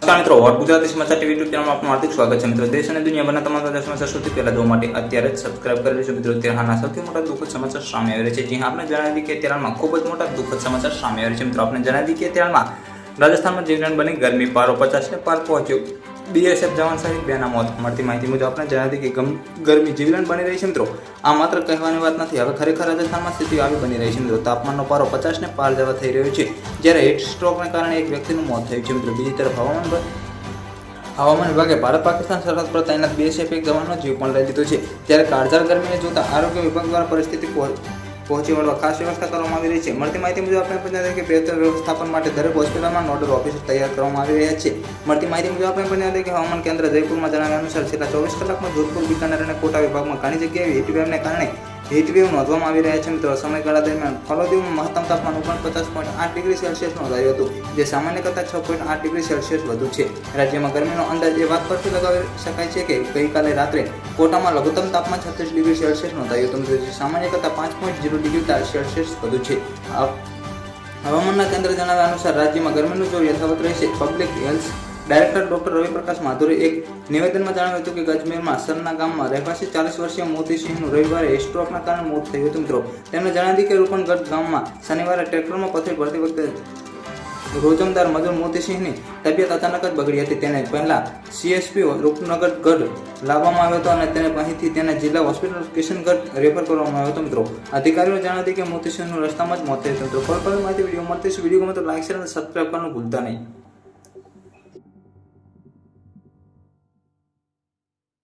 નમસ્કાર મિત્રો, વોટ ગુજરાતી સમાચાર ટીવી યુટ્યુબ ચેનલમાં આપનું હાર્દિક સ્વાગત છે. મિત્રો, દેશ અને દુનિયાભરના તમામ તાજા સમાચાર સૌથી પહેલા જોવા માટે અત્યારે જ સબસ્ક્રાઇબ કરી લેજો. મિત્રો, અત્યારે સૌથી મોટા દુઃખદ સમાચાર સામે આવી રહ્યા છે. જી હા, આપણે જણાવી દઈએ કે અત્યારમાં ખૂબ જ મોટા દુઃખદ સમાચાર સામે આવી રહ્યા છે. મિત્રો, આપણે જણાવી દઈએ કે અત્યારમાં રાજસ્થાનમાં જીવલેણ બની ગરમી પારો 50 ને પાર પહોંચ્યો. બીએસએફ જવાન સહિત 2 ના મોત. મળતી માહિતી મુજબ આપણે જણાવી દઈએ કે ગરમી જીવલેણ બની રહી છે. મિત્રો, આ માત્ર કહેવાની વાત નથી. હવે ખરેખર રાજસ્થાનમાં સ્થિતિ આવી બની રહી છે. મિત્રો, તાપમાનનો પારો 50 ને પાર જવા થઈ રહ્યો છે, જ્યારે હીટ સ્ટ્રોકને કારણે એક વ્યક્તિનું મોત થયું છે. મિત્રો, બીજી તરફ હવામાન વિભાગે ભારત પાકિસ્તાન સરહદ પર તૈનાત બીએસએફ એક જવાનનો જીવ પણ લઈ લીધો છે. ત્યારે કાળઝાળ ગરમીને જોતા આરોગ્ય વિભાગ દ્વારા પરિસ્થિતિ પહોંચી વળવા ખાસ વ્યવસ્થા કરવામાં આવી રહી છે. મળતી માહિતી મુજબ આપણે જણાવીએ કે બેહતર વ્યવસ્થાપન માટે દરેક હોસ્પિટલમાં નોડલ ઓફિસર તૈયાર કરવામાં આવી રહ્યા છે. મળતી માહિતી મુજબ આપણે જણાવીએ કે હવામાન કેન્દ્ર જયપુરમાં જણાવ્યા અનુસાર છેલ્લા 24 કલાકમાં જોધપુર, બિકાનેર અને કોટા વિભાગમાં ઘણી જગ્યાએ હીટવેવને કારણે હીટવેવ નોંધવામાં આવી રહ્યા છે. મિત્રો, સમયગાળા દરમિયાન ફલોદીમાં મહત્તમ તાપમાન 49.8 ડિગ્રી સેલ્સિયસ નોંધાયું હતું, જે સામાન્ય કરતાં 6.8 ડિગ્રી સેલ્સિયસ વધુ છે. રાજ્યમાં ગરમીનો અંદાજ એ વાત પરથી લગાવી શકાય છે કે ગઈકાલે રાત્રે કોટામાં લઘુત્તમ તાપમાન 36 ડિગ્રી સેલ્સિયસ નોંધાયું હતું, જે સામાન્ય કરતાં 5.0 ડિગ્રી સેલ્સિયસ વધુ છે. હવામાનના કેન્દ્ર જણાવ્યા અનુસાર રાજ્યમાં ગરમીનું જોર યથાવત રહેશે. પબ્લિક હેલ્થ ડાયરેક્ટર ડોક્ટર રવિપ્રકાશ માથુરે એક નિવેદનમાં જણાવ્યું હતું કે ગજમેરમાં સરના ગામમાં રહેવાસી 40 વર્ષીય મોતીસિંહનું રવિવારે સ્ટ્રોકના કારણે મોત થયું હતું. મિત્રો, તેમણે જણાવ્યું કે રૂપનગઢ ગામમાં શનિવારે ટ્રેક્ટરમાં પથરી ભરતી વખતે રોજમદાર મજૂર મોતીસિંહની તબિયત અચાનક જ બગડી હતી. તેને પહેલા સીએસપી રૂપનગઢ લાવવામાં આવ્યો હતો અને તેને અહીંથી તેને જિલ્લા હોસ્પિટલ કિશનગઢ રેફર કરવામાં આવ્યો હતો. મિત્રો, અધિકારીઓએ જણાવ્યું કે મોતીસિંહનું રસ્તામાં જ મોત થયું હતું. મિત્રો, ફોન પર માહિતી વિડીયો મળતી છે. વિડીયો ગમે તો લાઈક, શેર અને સબસ્ક્રાઇબ કરવાનું ભૂલતા નહીં.